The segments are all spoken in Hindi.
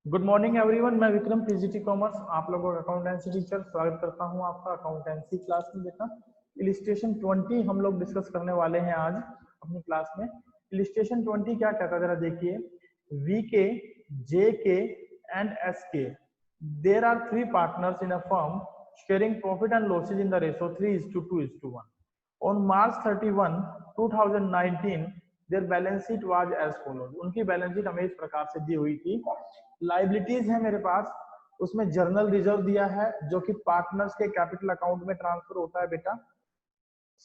गुड मॉर्निंग एवरीवन, मैं विक्रम पीजीटी कॉमर्स आप लोगों का अकाउंटेंसी टीचर स्वागत करता हूं आपका अकाउंटेंसी क्लास में। बेटा इलिस्ट्रेशन 20 हम लोग डिस्कस करने वाले हैं आज अपनी क्लास में। इलिस्ट्रेशन 20 क्या कहता है जरा देखिए। वी के, जे के and S K, there are 3 partners in a firm sharing profit and losses in the ratio 3:2:1। On March 31, 2019 their balance sheet was as follows. उनकी बैलेंस शीट हमें इस प्रकार से दी हुई थी। लाइबिलिटीज है मेरे पास, उसमें जर्नल रिजर्व दिया है जो कि पार्टनर्स के कैपिटल अकाउंट में ट्रांसफर होता है बेटा,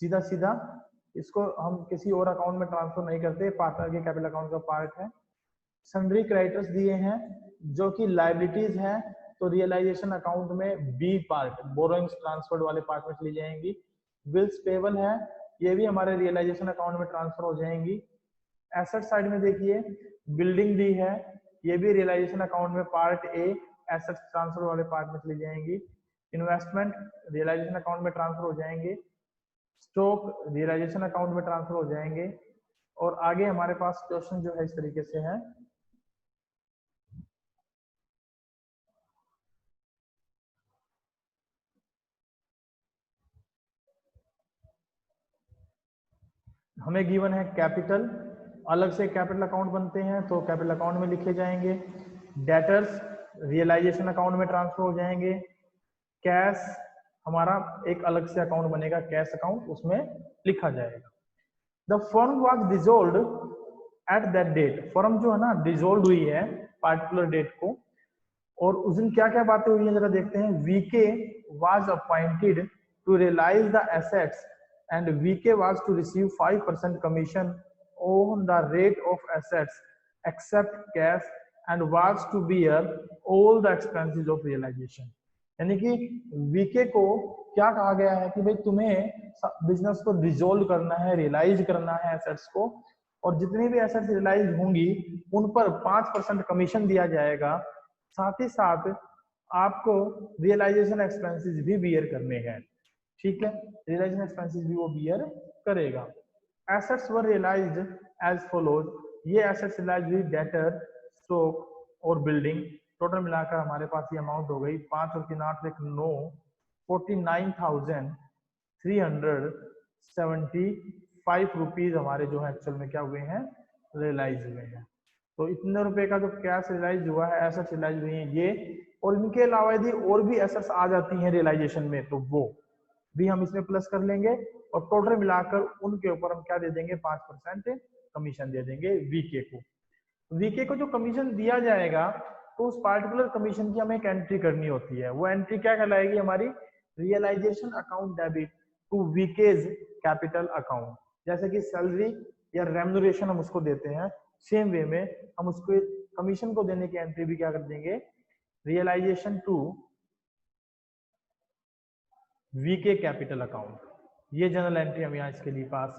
सीधा सीधा। इसको हम किसी और अकाउंट में ट्रांसफर नहीं करते, पार्टनर के कैपिटल अकाउंट का पार्ट है। सन्ड्री क्रेडिटर्स दिए हैं जो कि लाइबिलिटीज है, तो रियलाइजेशन अकाउंट में बी पार्ट, बोरोइंग्स ट्रांसफर्ड वाले पार्ट में चली जाएंगी। बिल्स पेबल है, ये भी हमारे रियलाइजेशन अकाउंट में ट्रांसफर हो जाएंगी। एसेट साइड में देखिए बिल्डिंग दी है, ये भी रियलाइजेशन अकाउंट में पार्ट ए एसेट ट्रांसफर वाले पार्ट में चली जाएंगी। इन्वेस्टमेंट रियलाइजेशन अकाउंट में ट्रांसफर हो जाएंगे। स्टॉक रियलाइजेशन अकाउंट में ट्रांसफर हो जाएंगे। और आगे हमारे पास क्वेश्चन जो है इस तरीके से है। हमें गिवन है कैपिटल, अलग से कैपिटल अकाउंट बनते हैं तो कैपिटल अकाउंट में लिखे जाएंगे। डेटर्स रियलाइजेशन अकाउंट में ट्रांसफर हो जाएंगे। कैश हमारा एक अलग से अकाउंट बनेगा, कैश अकाउंट, उसमें लिखा जाएगा। The firm was dissolved at that date. Firm जो है ना डिसॉल्व हुई है पार्टिकुलर डेट को। और उस दिन क्या क्या बातें हुई हैं जरा देखते हैं। VK was appointed to realise the assets and VK was to receive 5% commission on the rate of assets except cash and was to bear all the expenses of realization। यानी कि VK को क्या कहा गया है कि भाई तुम्हें बिजनेस को डिसॉल्व करना है, रियलाइज करना है एसेट्स को, और जितनी भी एसेट्स रियलाइज होंगी उन पर 5% कमीशन दिया जाएगा। साथ ही साथ आपको रियलाइजेशन एक्सपेंसेस भी बियर करने हैं, ठीक है। रियलाइजेशन एक्सपेंसेस भी वो बियर करेगा। एसेट्स वर रियलाइज्ड एज फॉलोज। ये एसेट्स रियलाइज हुई डेटर, स्टॉक और बिल्डिंग। टोटल मिलाकर हमारे पास ये अमाउंट हो गई 5 और 3 8 1 9 49,375 रुपीज हमारे जो है एक्चुअल में क्या हुए हैं, रियलाइज हुए हैं। तो इतने रुपए का जो कैश रियलाइज हुआ है, एसेट्स रियलाइज हुई हैं ये। और इनके अलावा यदि और भी एसेट्स आ जाती हैं रियलाइजेशन में तो वो भी हम इसमें प्लस कर लेंगे और टोटल मिलाकर उनके ऊपर हम क्या दे देंगे, 5% कमीशन दे देंगे वीके को। वीके को जो कमीशन दिया जाएगा तो उस पार्टिकुलर कमीशन की हमें एक एंट्री करनी होती है। वो एंट्री क्या कहलाएगी हमारी, realisation account debit to Vikas's capital account. जैसे कि सैलरी या रेम्यूनरेशन हम उसको देते हैं, सेम वे में हम उसको कमीशन को देने की एंट्री भी क्या कर देंगे, realisation to VK capital account. ये जनरल एंट्री हम यहाँ इसके लिए पास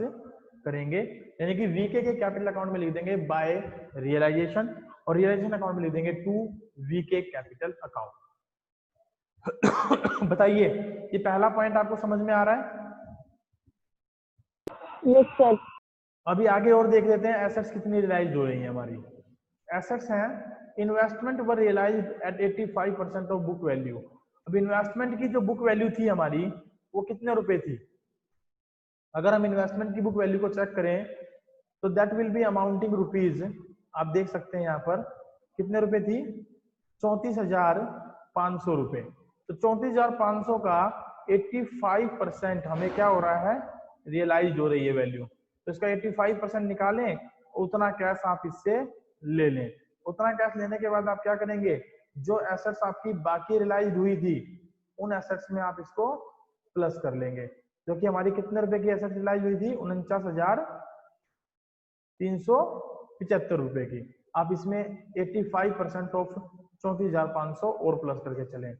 करेंगे, यानी कि वीके के कैपिटल अकाउंट में लिख देंगे बाय रियलाइजेशन, और रियलाइजेशन अकाउंट में लिख देंगे टू वीके कैपिटल अकाउंट। बताइए ये पहला पॉइंट आपको समझ में आ रहा है? Yes sir. अभी आगे और देख लेते हैं एसेट्स कितनी रियलाइज हो रही है हमारी। एसेट्स हैं investment were realised at 85% of book value. अब इन्वेस्टमेंट की जो बुक वैल्यू थी हमारी वो कितने रुपए थी, अगर हम इन्वेस्टमेंट की बुक वैल्यू को चेक करें तो that will be amounting rupees, आप देख सकते हैं यहाँ पर कितने रुपए थी, 34,500 रुपए। तो 34,500 का 85% हमें क्या हो रहा है, रियलाइज हो रही है वैल्यू। तो इसका 85% निकालें, उतना कैश आप इससे ले लें। उतना कैश लेने के बाद आप क्या करेंगे, जो एसेट्स आपकी बाकी रियलाइज हुई थी उन एसेट्स में आप इसको प्लस कर लेंगे, जो कि हमारी कितने रुपए की एसेट रियलाइज हुई थी, 49,375 रुपए की। आप इसमें 85% ऑफ 34,500 और प्लस करके चलें।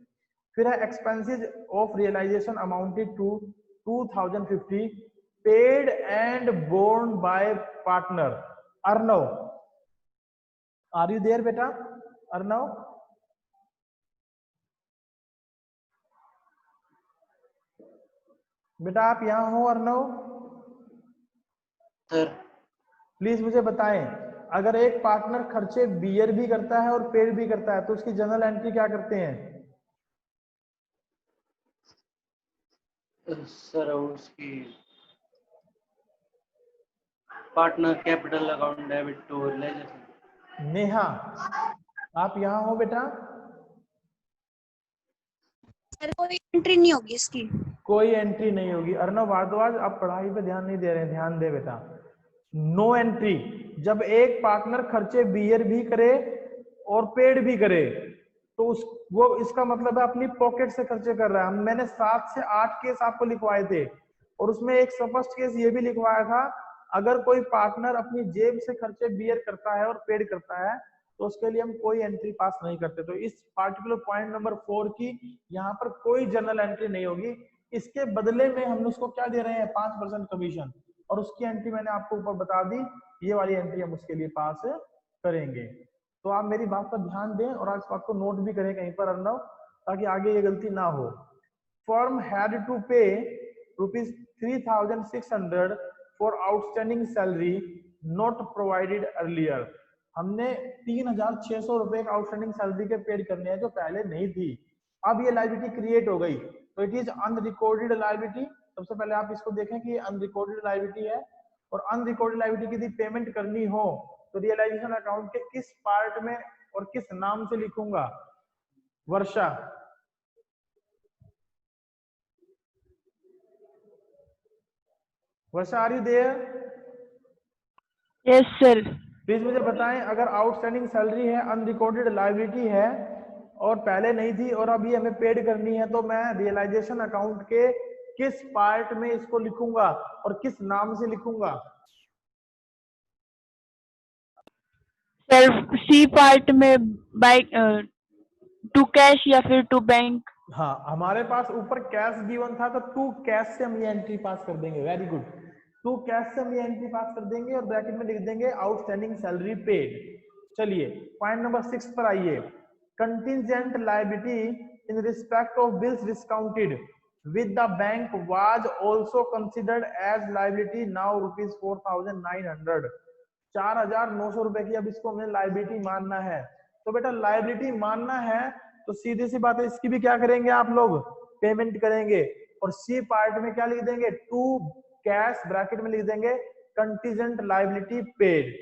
फिर है expenses of realisation amounted to 2,050 paid and borne by partner. Arnav, are you there बेटा? अर्नव, बेटा आप यहाँ हो अर्नव? सर प्लीज मुझे बताएं, अगर एक पार्टनर खर्चे बियर भी करता है और पेड भी करता है तो उसकी जर्नल एंट्री क्या करते हैं? सर उसकी partner capital account debit to realisation. Neha, आप यहाँ हो बेटा? सर कोई एंट्री नहीं होगी इसकी। कोई एंट्री नहीं होगी। अर्णव भारद्वाज, आप पढ़ाई पे ध्यान नहीं दे रहे हैं, ध्यान दे बेटा। No entry. जब एक पार्टनर खर्चे बियर भी करे और पेड भी करे तो वो इसका मतलब है अपनी पॉकेट से खर्चे कर रहा है। मैंने 7 से 8 केस आपको लिखवाए थे और उसमें एक स्पष्ट केस ये भी लिखवाया था, अगर कोई पार्टनर अपनी जेब से खर्चे बियर करता है और पेड करता है तो उसके लिए हम कोई एंट्री पास नहीं करते। तो इस पार्टिकुलर पॉइंट नंबर 4 की यहाँ पर कोई जर्नल एंट्री नहीं होगी। इसके बदले में हम उसको क्या दे रहे हैं? 5% कमीशन, और उसकी एंट्री मैंने आपको ऊपर बता दी, ये वाली एंट्री हम उसके लिए पास करेंगे। तो आप मेरी बात पर ध्यान दें और आज बात को नोट भी करें कहीं पर अर्णव, ताकि आगे ये गलती ना हो। फर्म हैड टू पे ₹3,600 for outstanding salary not provided earlier. हमने 3,600 रुपए का आउटस्टैंडिंग सैलरी के पेड करने हैं जो पहले नहीं थी। अब ये लायबिलिटी क्रिएट हो गई तो इट इज अनरिकॉर्डेड लायबिलिटी। सबसे पहले आप इसको देखें कि अनरिकॉर्डेड लायबिलिटी है, और अनरिकॉर्डेड लायबिलिटी की यदि पेमेंट करनी हो तो रियलाइजेशन अकाउंट के किस पार्ट में और किस नाम से लिखूंगा? Varsha, Varsha are you there? Yes sir. Please मुझे बताएं, अगर आउटस्टैंडिंग सैलरी है, अनरिकॉर्डेड लायबिलिटी है और पहले नहीं थी और अब ये हमें पेड करनी है, तो मैं रियलाइजेशन अकाउंट के किस पार्ट में इसको लिखूंगा और किस नाम से लिखूंगा? सर सी पार्ट में बाय टू कैश या फिर टू बैंक। हाँ, हमारे पास ऊपर कैश गिवन था तो टू कैश से हम ये एंट्री पास कर देंगे। वेरी गुड, टू कैश से हम ये एंट्री पास कर देंगे और ब्रैकेट में लिख देंगे आउटस्टैंडिंग सैलरी पेड। चलिए पॉइंट नंबर 6 पर आइए। Contingent liability in respect of bills discounted with the bank was also considered as liability, now ₹4,900। 4,900 रुपए की अब इसको हमें लायबिलिटी मानना है। तो बेटा लायबिलिटी मानना है तो सीधी सी बात है, इसकी भी क्या करेंगे आप लोग? पेमेंट करेंगे। और सी पार्ट में क्या लिख देंगे? टू कैश, ब्रैकेट में लिख देंगे कंटीजेंट लायबिलिटी पेड।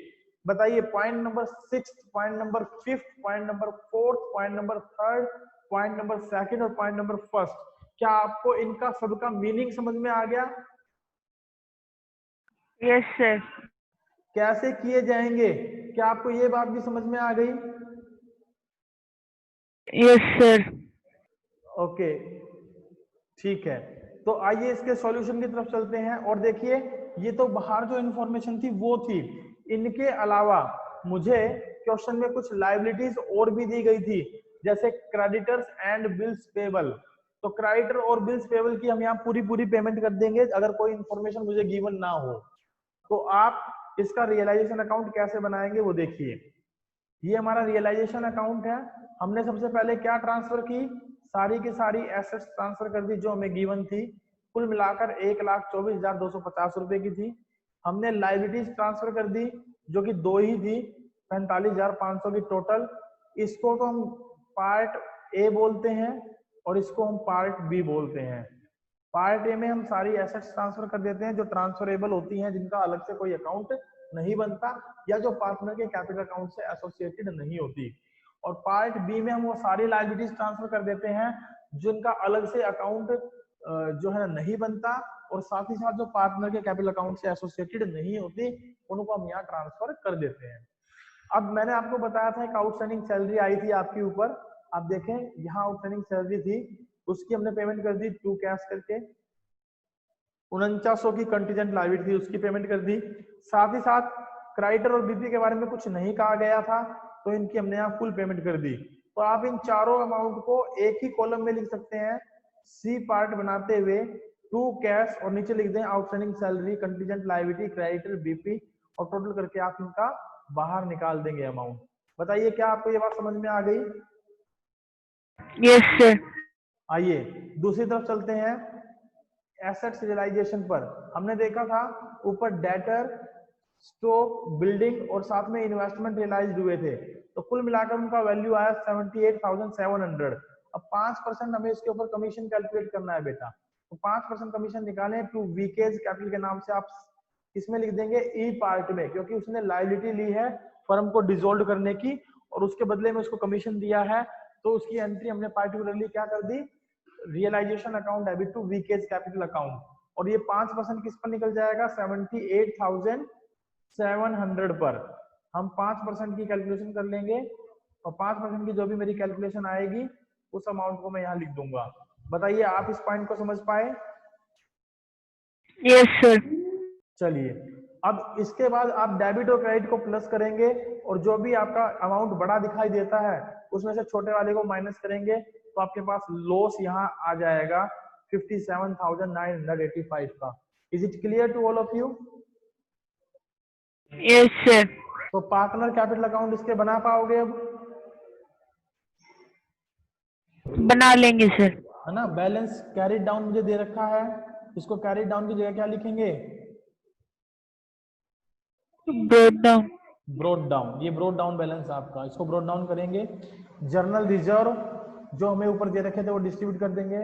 बताइए point number 6, point number 5, point number 4, point number 3, point number 2 और पॉइंट नंबर 1, क्या आपको इनका सबका मीनिंग समझ में आ गया? Yes sir. कैसे किए जाएंगे, क्या आपको ये बात भी समझ में आ गई? Yes sir. ओके ठीक है, तो आइए इसके सॉल्यूशन की तरफ चलते हैं। और देखिए ये तो बाहर जो इन्फॉर्मेशन थी वो थी, इनके अलावा मुझे क्वेश्चन में कुछ लायबिलिटीज और भी दी गई थी, जैसे क्रेडिटर्स एंड बिल्स पेबल। तो क्रेडिटर और बिल्स पेबल की हम यहाँ पूरी पेमेंट कर देंगे अगर कोई इन्फॉर्मेशन मुझे गिवन ना हो। तो आप इसका रियलाइजेशन अकाउंट कैसे बनाएंगे वो देखिए। ये हमारा रियलाइजेशन अकाउंट है। हमने सबसे पहले क्या ट्रांसफर की? सारी की सारी एसेट्स ट्रांसफर कर दी जो हमें गिवन थी, कुल मिलाकर 1,24,250 रुपए की थी। हमने लायबिलिटीज ट्रांसफर कर दी जो कि 2 ही थी, 45,500 की टोटल। इसको तो हम पार्ट ए बोलते हैं और इसको हम पार्ट बी बोलते हैं। पार्ट ए में हम सारी एसेट्स ट्रांसफर कर देते हैं जो ट्रांसफरेबल होती हैं, जिनका अलग से कोई अकाउंट नहीं बनता या जो पार्टनर के कैपिटल अकाउंट से एसोसिएटेड नहीं होती। और पार्ट बी में हम वो सारी लायबिलिटीज ट्रांसफर कर देते हैं जिनका अलग से अकाउंट जो है नहीं बनता, और साथ ही साथ जो पार्टनर के कैपिटल अकाउंट से एसोसिएटेड नहीं होती उनको हम यहाँ ट्रांसफर कर देते हैं। अब मैंने आपको बताया था एक आउटस्टैंडिंग सैलरी आई थी आपके ऊपर, आप देखें यहाँ आउटस्टैंडिंग सैलरी थी, उसकी हमने पेमेंट कर दी टू कैश करके। 4900 की कंटीजेंट लायबिलिटी थी, उसकी पेमेंट कर दी। साथ ही साथ क्रेडिटर और बीपी के बारे में कुछ नहीं कहा गया था तो इनकी हमने यहाँ फुल पेमेंट कर दी। तो आप इन चारों अमाउंट को एक ही कॉलम में लिख सकते हैं, सी पार्ट बनाते हुए टू कैश और नीचे लिख दें outstanding salary, contingent liability, creditor, BP, और टोटल करके आप इनका बाहर निकाल देंगे अमाउंट। बताइए क्या आपको ये बात समझ में आ गई? Yes sir. आइए दूसरी तरफ चलते हैं, एसेट्स रियलाइजेशन पर। हमने देखा था ऊपर डेटर, स्टॉक, बिल्डिंग और साथ में इन्वेस्टमेंट रियलाइज हुए थे, तो कुल मिलाकर उनका वैल्यू आया 78,700। अब 5% हमें इसके ऊपर कमीशन कैलकुलेट करना है बेटा, तो 5% कमीशन निकालें टू वीकेज कैपिटल के नाम से आप इसमें लिख देंगे ई पार्ट में, क्योंकि उसने लायबिलिटी ली है फर्म को डिसॉल्व करने की और उसके बदले में उसको कमीशन दिया है, तो उसकी एंट्री हमने पार्टिकुलरली क्या कर दी, realisation account debit to Vikas's capital account. और ये 5% किस पर निकल जाएगा, 78,700 पर। हम 5% की कैलकुलेशन कर लेंगे और 5% की जो भी मेरी कैलकुलेशन आएगी उस अमाउंट को मैं यहाँ लिख दूंगा। बताइए आप इस पॉइंट को समझ पाए? Yes sir. चलिए, अब इसके बाद आप डेबिट और क्रेडिट को प्लस करेंगे और जो भी आपका अमाउंट बड़ा दिखाई देता है उसमें से छोटे वाले को माइनस करेंगे, तो आपके पास लॉस यहाँ आ जाएगा 57,985 का। Is it clear to all of you? Yes sir. तो पार्टनर कैपिटल अकाउंट इसके बना पाओगे अब? बना लेंगे सर। है ना। बैलेंस कैरी डाउन मुझे दे रखा है, इसको कैरी डाउन की जगह क्या लिखेंगे, ब्रोड डाउन। Broad down. ये ब्रोड डाउन बैलेंस आपका, इसको ब्रोड डाउन करेंगे। जर्नल रिजर्व जो हमें ऊपर दे रखे थे वो डिस्ट्रीब्यूट कर देंगे।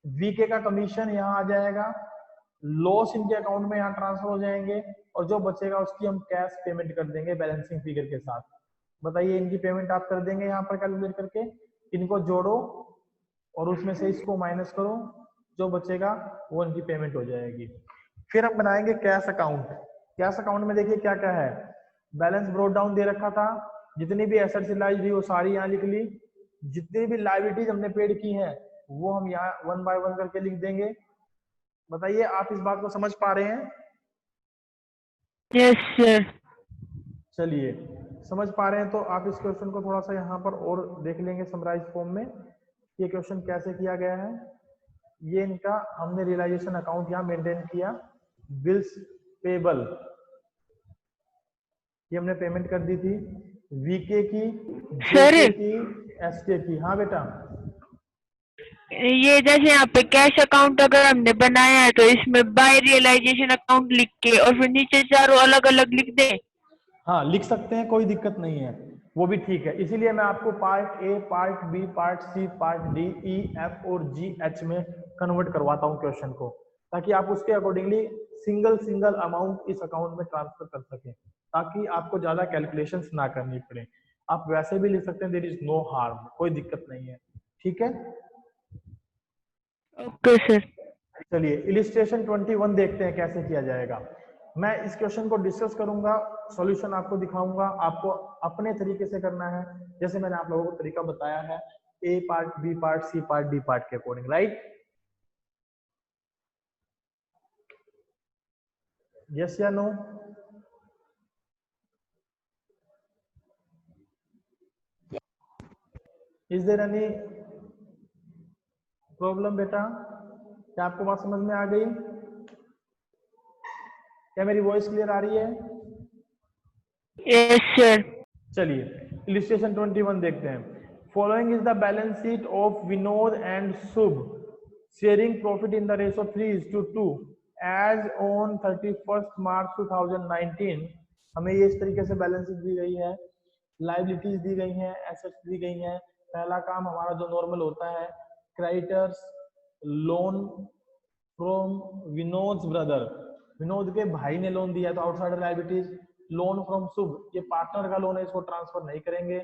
वीके का कमीशन यहाँ आ जाएगा, लॉस इनके अकाउंट में यहाँ ट्रांसफर हो जाएंगे और जो बचेगा उसकी हम कैश पेमेंट कर देंगे बैलेंसिंग फिगर के साथ। बताइए इनकी पेमेंट आप कर देंगे यहाँ पर कैलकुलेट करके, इनको जोड़ो और उसमें से इसको माइनस करो, जो बचेगा वो इनकी पेमेंट हो जाएगी। फिर हम बनाएंगे कैश अकाउंट। कैश अकाउंट में देखिए क्या क्या है, बैलेंस ब्रोड डाउन दे रखा था, जितनी भी एसेट्स रियलाइज हुई वो सारी यहाँ लिख ली, जितनी भी लायबिलिटीज हमने पेड की है वो हम यहाँ 1 बाय 1 करके लिख देंगे। बताइए आप इस बात को समझ पा रहे हैं? Yes sir. चलिए, समझ पा रहे हैं तो आप इस क्वेश्चन को थोड़ा सा यहाँ पर और देख लेंगे समराइज फॉर्म में, ये क्वेश्चन कैसे किया गया है। ये इनका हमने रियलाइजेशन अकाउंट यहाँ मेंटेन किया, बिल्स पेबल ये हमने पेमेंट कर दी थी, वीके की, सर जेके की, एसके की। हाँ बेटा, ये जैसे यहाँ पे कैश अकाउंट अगर हमने बनाया है तो इसमें बाय रियलाइजेशन अकाउंट लिख के और फिर नीचे चारों अलग अलग लिख दे। हाँ लिख सकते हैं, कोई दिक्कत नहीं है, वो भी ठीक है। इसीलिए मैं आपको part A, part B, part C, part D, E, F और जी, एच में कन्वर्ट करवाता हूँ क्वेश्चन को, ताकि आप उसके अकॉर्डिंगली सिंगल अमाउंट इस अकाउंट में ट्रांसफर कर सकें, ताकि आपको ज्यादा कैलकुलेशंस ना करनी पड़े। आप वैसे भी लिख सकते हैं, देयर इज नो हार्म, कोई दिक्कत नहीं है। ठीक है, ओके सर। चलिए इलिस्ट्रेशन 21 देखते हैं कैसे किया जाएगा। मैं इस क्वेश्चन को डिस्कस करूंगा, सॉल्यूशन आपको दिखाऊंगा, आपको अपने तरीके से करना है जैसे मैंने आप लोगों को तरीका बताया है, A part, B part, C part, D part के अकॉर्डिंग, राइट? यस या no? Is there any problem बेटा? क्या आपको बात समझ में आ गई? क्या मेरी वॉइस क्लियर आ रही है? Yes sir. चलिए इलिस्ट्रेशन 21 देखते हैं। Following is the balance sheet of Vinod and Shubh sharing profit in the ratio 3:2 as on 31 March 2019। हमें ये इस तरीके से बैलेंस शीट दी गई है, लाइबिलिटीज दी गई हैं, एसेट्स दी गई हैं। पहला काम हमारा जो नॉर्मल होता है, creditors, loan from Vinod brother, Vinod के भाई ने लोन दिया तो आउटसाइडर लाइबिलिटीज। लोन फ्रॉम शुभ, ये पार्टनर का लोन है, इसको ट्रांसफर नहीं करेंगे।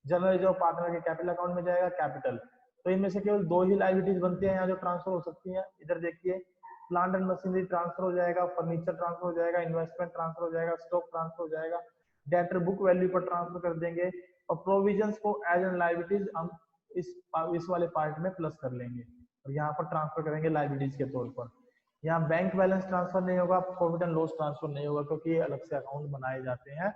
जनरल रिजर्व पार्टनर के कैपिटल अकाउंट में जाएगा, कैपिटल। तो इनमें से केवल दो ही लाइबिलिटीज बनती हैं यहाँ जो ट्रांसफर हो सकती हैं। इधर देखिए, प्लांट एंड मशीनरी ट्रांसफर हो जाएगा, फर्नीचर ट्रांसफर हो जाएगा, इन्वेस्टमेंट ट्रांसफर हो जाएगा, स्टॉक ट्रांसफर हो जाएगा, डेटर बुक वैल्यू पर ट्रांसफर कर देंगे और प्रोविजंस को एज एन लाइबिलिटीज हम इस वाले पार्ट में प्लस कर लेंगे और यहाँ पर ट्रांसफर करेंगे लाइबिलिटीज के तौर पर। यहाँ बैंक बैलेंस ट्रांसफर नहीं होगा, प्रॉफिट एंड लॉस ट्रांसफर नहीं होगा, क्योंकि ये अलग से अकाउंट बनाए जाते हैं।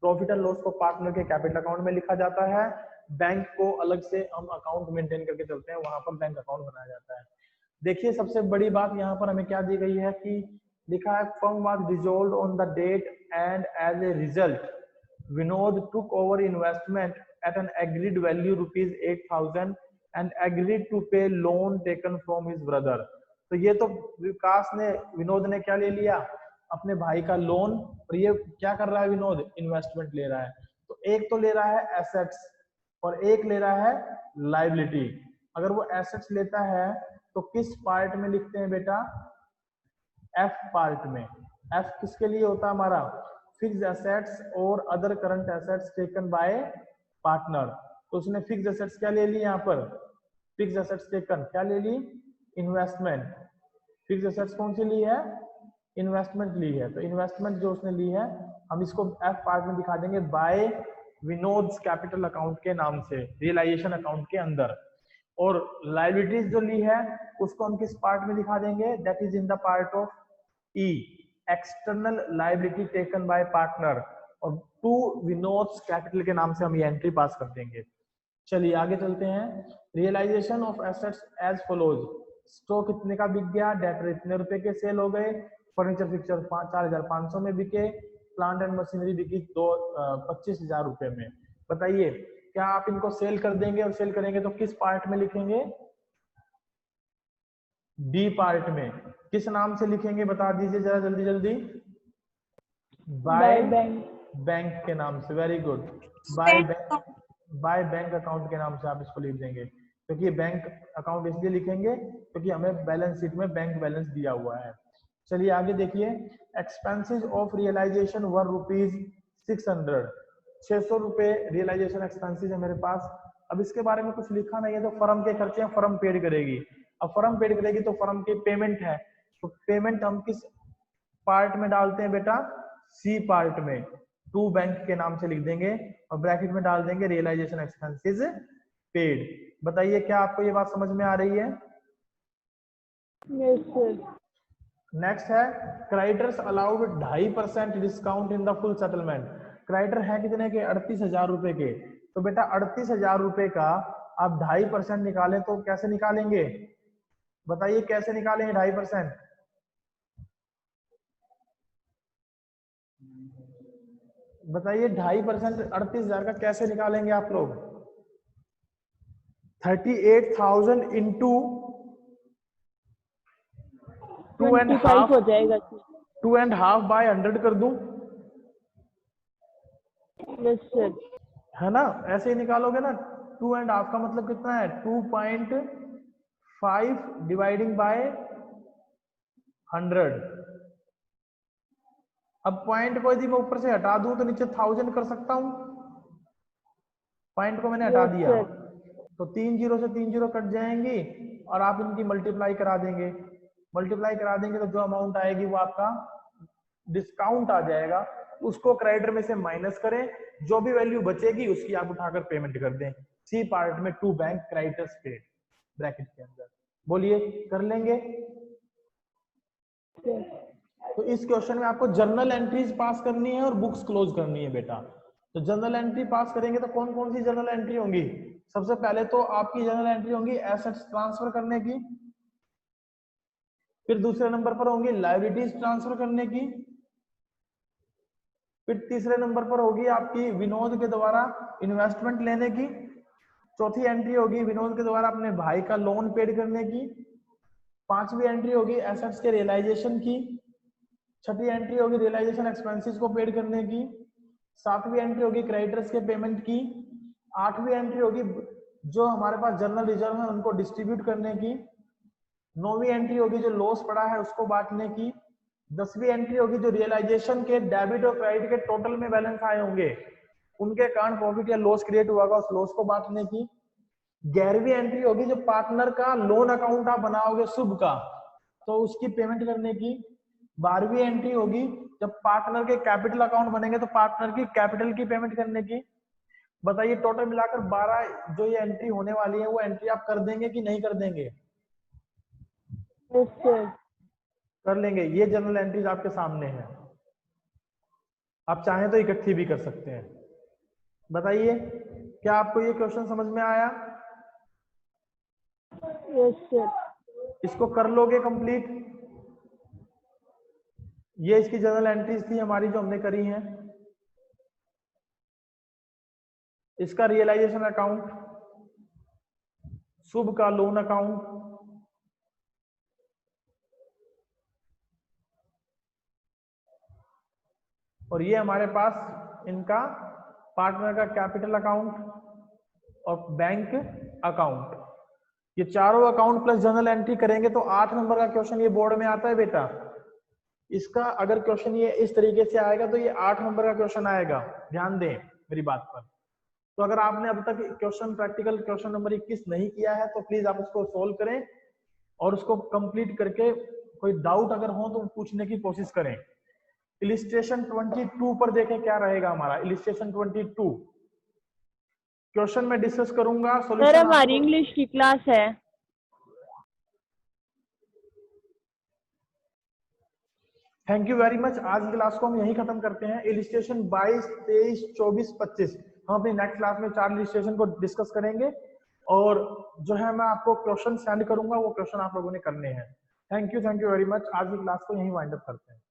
प्रॉफिट एंड लॉस को पार्टनर के कैपिटल अकाउंट में लिखा जाता है, बैंक को अलग से हम अकाउंट मेंटेन करके चलते हैं, वहां पर बैंक अकाउंट बनाया जाता है। देखिए सबसे बड़ी बात यहाँ पर हमें क्या दी गई है कि लिखा है firm was dissolved on the date and as a result Vinod took over investment at an agreed value ₹8,000 and agreed to pay loan taken from his brother. तो ये तो विकास ने, विनोद ने क्या ले लिया, अपने भाई का लोन, और ये क्या कर रहा है विनोद, इन्वेस्टमेंट ले रहा है। तो एक तो ले रहा है एसेट्स और एक ले रहा है लाइबिलिटी। अगर वो एसेट्स लेता है तो किस पार्ट में लिखते हैं बेटा, एफ पार्ट में। एफ किसके लिए होता है हमारा, फिक्स्ड एसेट्स और other current assets taken by partner. तो उसने फिक्स्ड एसेट्स क्या ले ली, यहाँ पर फिक्स्ड एसेट्स टेकन क्या ले ली, इन्वेस्टमेंट। फिक्स्ड एसेट्स कौन सी ली है, इन्वेस्टमेंट ली है। तो इन्वेस्टमेंट जो उसने ली है हम इसको एफ पार्ट में दिखा देंगे बाय विनोद्स कैपिटल अकाउंट के नाम से, रियलाइजेशन अकाउंट के अंदर। और लाइबिलिटीज जो ली है उसको हम किस पार्ट में दिखा देंगे, that is in the part of E, external liability taken by partner, और टू विनोद्स कैपिटल के नाम से हम ये एंट्री पास कर देंगे। चलिए आगे चलते हैं। Realisation of assets as follows, stock इतने का बिक गया, डेटर इतने रुपए के सेल हो गए, फर्नीचर फिक्सचर 4,500 में बिके, प्लांट एंड मशीनरी बिकी 25,000 रुपए में। बताइए क्या आप इनको सेल कर देंगे, और सेल करेंगे तो किस पार्ट में लिखेंगे, डी पार्ट में। किस नाम से लिखेंगे बता दीजिए जरा जल्दी जल्दी, बाय बैंक के नाम से। Very good, by bank account के नाम से आप इसको लिख देंगे, क्योंकि ये बैंक अकाउंट इसलिए लिखेंगे क्योंकि हमें बैलेंस शीट में बैंक बैलेंस दिया हुआ है। चलिए आगे देखिए, एक्सपेंसेस ऑफ रियलाइजेशन वर ₹600, 600 रुपए रियलाइजेशन एक्सपेंसेस है मेरे पास। अब इसके बारे में कुछ लिखा नहीं है, तो फर्म के खर्चे फर्म पेड करेगी। अब फर्म पेड करेगी तो फर्म की पेमेंट है, तो पेमेंट हम किस पार्ट में डालते हैं बेटा, सी पार्ट में, टू बैंक के नाम से लिख देंगे और ब्रैकेट में डाल देंगे रियलाइजेशन एक्सपेंसेस पेड। बताइए क्या आपको ये बात समझ में आ रही है? Yes sir. नेक्स्ट है creditors allowed 2.5% discount in the full settlement. Creditor है कितने के, 38,000 रुपए के। तो बेटा 38,000 रुपए का आप 2.5% निकालें तो कैसे निकालेंगे, बताइए कैसे निकालेंगे 2.5%? बताइए 2.5% 38,000 का कैसे निकालेंगे आप लोग? 38,000 इंटू 25 हो जाएगा। 2.5 बाय 100 कर दूं, यस सर। है ना, ऐसे ही निकालोगे ना। 2.5 का मतलब कितना है, 2.5 डिवाइडिंग बाय 100। अब पॉइंट को यदि मैं ऊपर से हटा दूं तो नीचे 1000 कर सकता हूं, पॉइंट को मैंने हटा दिया तो 3 0 से 3 0 कट जाएंगी और आप इनकी मल्टीप्लाई करा देंगे। मल्टीप्लाई करा देंगे तो जो अमाउंट आएगी वो आपका डिस्काउंट आ जाएगा, उसको क्रेडिटर में से माइनस करें, जो भी वैल्यू बचेगी उसकी आप उठाकर पेमेंट कर दें। सी पार्ट में to bank creditors paid bracket के अंदर। बोलिए कर लेंगे? तो इस क्वेश्चन में आपको जर्नल एंट्रीज पास करनी है और बुक्स क्लोज करनी है बेटा। तो जर्नल एंट्री पास करेंगे तो कौन कौन सी जर्नल एंट्री होंगी? सबसे पहले तो आपकी जर्नल एंट्री होंगी एसेट्स ट्रांसफर करने की, फिर दूसरे नंबर पर होंगी लायबिलिटीज ट्रांसफर करने की, फिर तीसरे नंबर पर होगी आपकी विनोद के द्वारा इन्वेस्टमेंट लेने की, चौथी एंट्री होगी विनोद के द्वारा अपने भाई का लोन पेड करने की, पांचवी एंट्री होगी एसेट्स के रियलाइजेशन की, छठी एंट्री होगी रियलाइजेशन एक्सपेंसेस को पेड करने की, सातवीं एंट्री होगी क्रेडिटर्स के पेमेंट की, आठवीं एंट्री होगी जो हमारे पास जनरल रिजर्व है उनको डिस्ट्रीब्यूट करने की, नौवीं एंट्री होगी जो लॉस पड़ा है उसको बांटने की, 10वीं एंट्री होगी जो रियलाइजेशन के डेबिट और क्रेडिट के टोटल में बैलेंस आए होंगे उनके कारण प्रॉफिट या लॉस क्रिएट हुआ उस लॉस को बांटने की, 11वीं एंट्री होगी जो पार्टनर का लोन अकाउंट आप बनाओगे शुभ का तो उसकी पेमेंट करने की, 12वीं एंट्री होगी जब पार्टनर के कैपिटल अकाउंट बनेंगे तो पार्टनर की कैपिटल की पेमेंट करने की। बताइए टोटल मिलाकर 12 जो ये एंट्री होने वाली है वो एंट्री आप कर देंगे कि नहीं कर देंगे? कर लेंगे। ये जनरल एंट्रीज आपके सामने है, आप चाहें तो इकट्ठी भी कर सकते हैं। बताइए क्या आपको ये क्वेश्चन समझ में आया? Yes sir. इसको कर लोगे कंप्लीट? ये इसकी जनरल एंट्रीज थी हमारी जो हमने करी हैं। इसका रियलाइजेशन अकाउंट, शुभ का लोन अकाउंट, और ये हमारे पास इनका पार्टनर का कैपिटल अकाउंट और बैंक अकाउंट, ये चारों अकाउंट प्लस जर्नल एंट्री करेंगे तो 8 नंबर का क्वेश्चन ये बोर्ड में आता है बेटा। इसका अगर क्वेश्चन ये इस तरीके से आएगा तो ये 8 नंबर का क्वेश्चन आएगा, ध्यान दें मेरी बात पर। तो अगर आपने अब तक क्वेश्चन प्रैक्टिकल क्वेश्चन नंबर 21 नहीं किया है तो प्लीज आप उसको सोल्व करें और उसको कंप्लीट करके कोई डाउट अगर हो तो पूछने की कोशिश करें। इलिस्ट्रेशन 22 पर देखें क्या रहेगा हमारा। इलिस्ट्रेशन 22 क्वेश्चन में डिस्कस करूंगा, सर सॉल्यूशन हमारी इंग्लिश की क्लास है। Thank you very much. आज की क्लास को हम यही खत्म करते हैं। इलिस्ट्रेशन 22, 23, 24, 25 हम अपनी नेक्स्ट क्लास में 4 इलिस्ट्रेशन को डिस्कस करेंगे और जो है मैं आपको क्वेश्चन सेंड करूंगा, वो क्वेश्चन आप लोगों ने करने हैं। Thank you very much. आज की क्लास को यही वाइंड अप करते हैं।